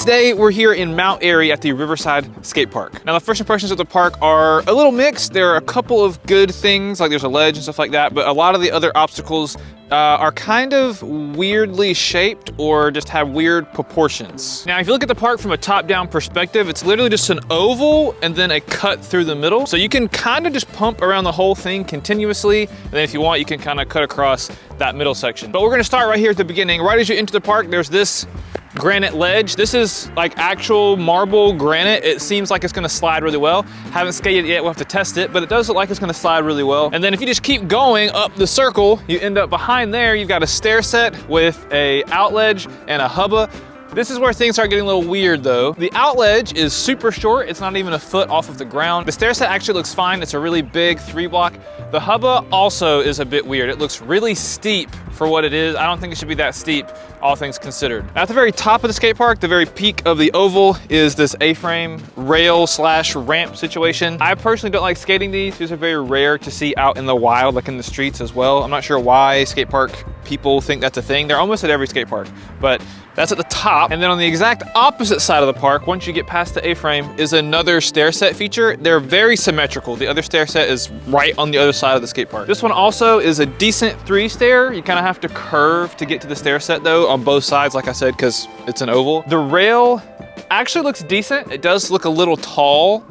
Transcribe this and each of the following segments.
Today we're here in Mount Airy at the Riverside skate park. Now the first impressions of the park are a little mixed. There are a couple of good things, like there's a ledge and stuff like that, but a lot of the other obstacles are kind of weirdly shaped or just have weird proportions. Now if you look at the park from a top-down perspective, it's literally just an oval and then a cut through the middle. So you can kind of just pump around the whole thing continuously, and then if you want, you can kind of cut across that middle section. But we're gonna start right here at the beginning. Right as you enter the park, there's this granite ledge. This is like actual marble granite. It seems like it's gonna slide really well. Haven't skated it yet, we'll have to test it, but it does look like it's gonna slide really well. And then if you just keep going up the circle, you end up behind there, you've got a stair set with a out ledge and a hubba. This is where things start getting a little weird though. The out ledge is super short. It's not even a foot off of the ground. The stair set actually looks fine. It's a really big 3-block. The hubba also is a bit weird. It looks really steep for what it is. I don't think it should be that steep, all things considered. At the very top of the skate park, the very peak of the oval, is this A-frame rail / ramp situation. I personally don't like skating these. These are very rare to see out in the wild, like in the streets as well. I'm not sure why skate park people think that's a thing. They're almost at every skate park, but that's at the top. And then on the exact opposite side of the park, once you get past the A-frame, is another stair set feature. They're very symmetrical. The other stair set is right on the other side of the skate park. This one also is a decent 3-stair. You kind of have to curve to get to the stair set though, on both sides, like I said, because it's an oval. The rail actually looks decent. It does look a little tall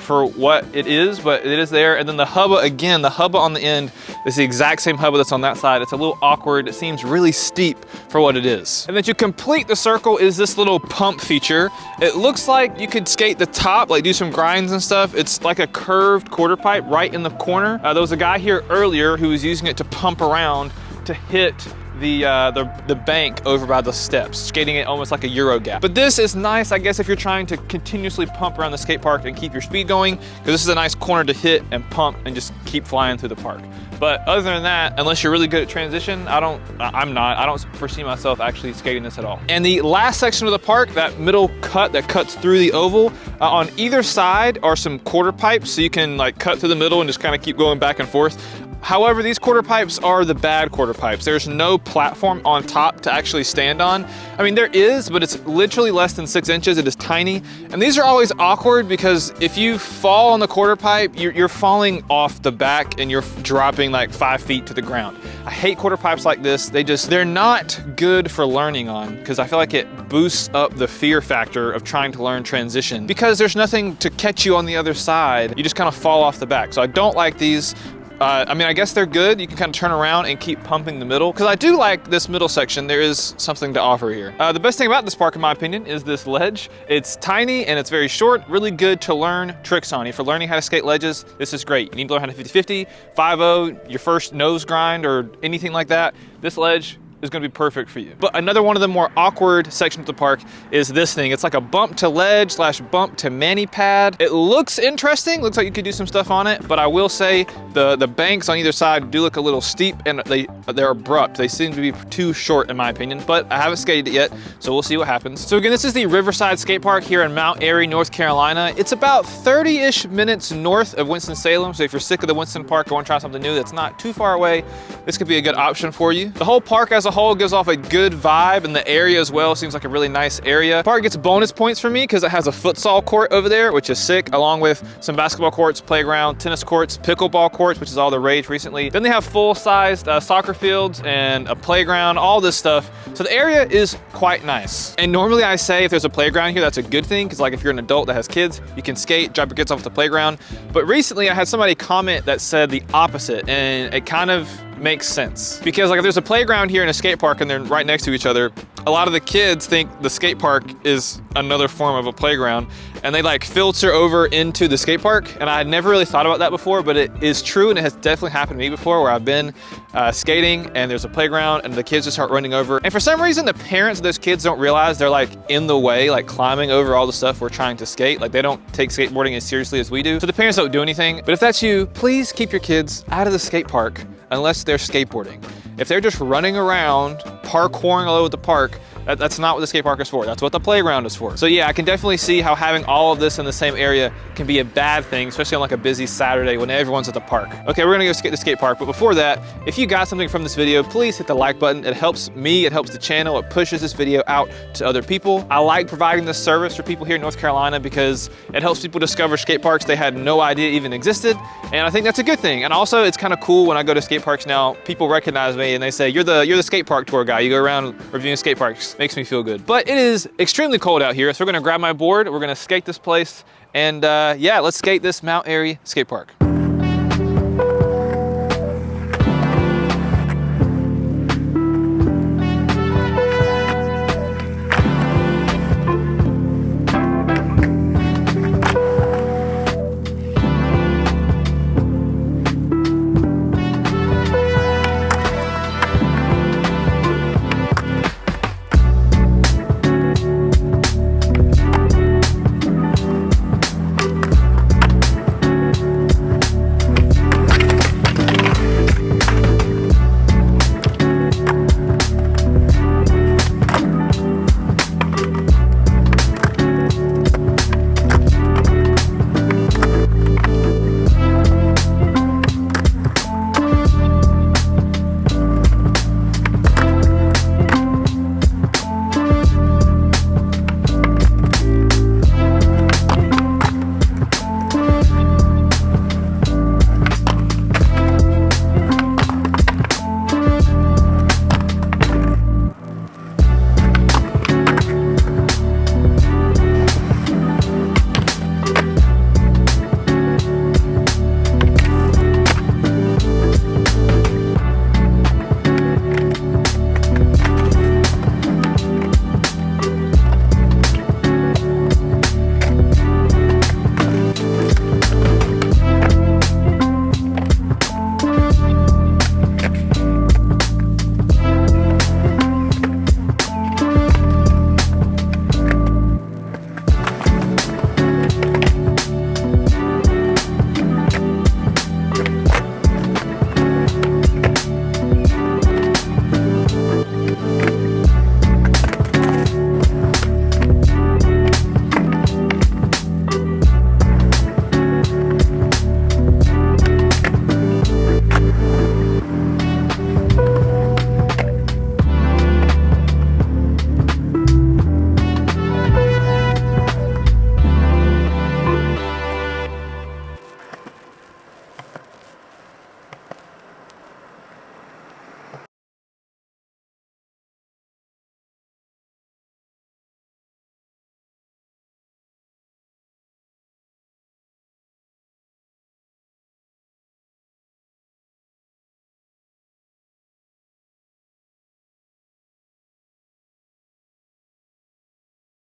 for what it is, but it is there. And then the hubba, again, the hubba on the end is the exact same hubba that's on that side. It's a little awkward. It seems really steep for what it is. And then to complete the circle is this little pump feature. It looks like you could skate the top, like do some grinds and stuff. It's like a curved quarter pipe right in the corner. There was a guy here earlier who was using it to pump around to hit the bank over by the steps, skating it almost like a Euro gap. But this is nice, I guess, if you're trying to continuously pump around the skate park and keep your speed going, because this is a nice corner to hit and pump and just keep flying through the park. But other than that, unless you're really good at transition, I don't foresee myself actually skating this at all. And the last section of the park, that middle cut that cuts through the oval, on either side are some quarter pipes, so you can like cut through the middle and just kind of keep going back and forth. However, these quarter pipes are the bad quarter pipes. There's no platform on top to actually stand on. I mean, there is, but it's literally less than 6 inches. It is tiny. And these are always awkward because if you fall on the quarter pipe, you're falling off the back and you're dropping like 5 feet to the ground. I hate quarter pipes like this. They're not good for learning on, because I feel like it boosts up the fear factor of trying to learn transition, because there's nothing to catch you on the other side. You just kind of fall off the back. So I don't like these. I mean, I guess they're good. You can kind of turn around and keep pumping the middle, because I do like this middle section. There is something to offer here. The best thing about this park, in my opinion, is this ledge. It's tiny and it's very short, really good to learn tricks on. If you're learning how to skate ledges, this is great. You need to learn how to 50-50, 5-0, your first nose grind or anything like that. This ledge is gonna be perfect for you. But another one of the more awkward sections of the park is this thing. It's like a bump to ledge / bump to mani pad. It looks interesting, looks like you could do some stuff on it, but I will say the banks on either side do look a little steep and they're abrupt. They seem to be too short in my opinion, but I haven't skated it yet, so we'll see what happens. So again, this is the Riverside skate park here in Mount Airy, North Carolina. It's about 30-ish minutes north of Winston-Salem, so if you're sick of the Winston park, go and try something new that's not too far away, this could be a good option for you. The whole park as a whole gives off a good vibe, and the area as well seems like a really nice area. The park gets bonus points for me because it has a futsal court over there, which is sick, along with some basketball courts, playground, tennis courts, pickleball courts, which is all the rage recently. Then they have full-sized soccer fields and a playground, all this stuff. So the area is quite nice. And normally I say if there's a playground here, that's a good thing, because like if you're an adult that has kids, you can skate, drop your kids off at the playground. But recently I had somebody comment that said the opposite, and it kind of makes sense. Because like if there's a playground here and a skate park and they're right next to each other, a lot of the kids think the skate park is another form of a playground, and they like filter over into the skate park. And I had never really thought about that before, but it is true, and it has definitely happened to me before, where I've been skating and there's a playground and the kids just start running over. And for some reason, the parents of those kids don't realize they're like in the way, like climbing over all the stuff we're trying to skate. Like they don't take skateboarding as seriously as we do. So the parents don't do anything. But if that's you, please keep your kids out of the skate park unless they're skateboarding. If they're just running around, parkouring all over the park, That's not what the skate park is for. That's what the playground is for. So yeah, I can definitely see how having all of this in the same area can be a bad thing, especially on like a busy Saturday when everyone's at the park. Okay, we're gonna go skate the skate park, but before that, if you got something from this video, please hit the like button. It helps me, it helps the channel, it pushes this video out to other people. I like providing this service for people here in North Carolina because it helps people discover skate parks they had no idea even existed, and I think that's a good thing. And also, it's kind of cool when I go to skate parks now, people recognize me and they say, you're the skate park tour guy. You go around reviewing skate parks. Makes me feel good. But it is extremely cold out here, so we're gonna grab my board, we're gonna skate this place, and yeah, let's skate this Mount Airy skate park.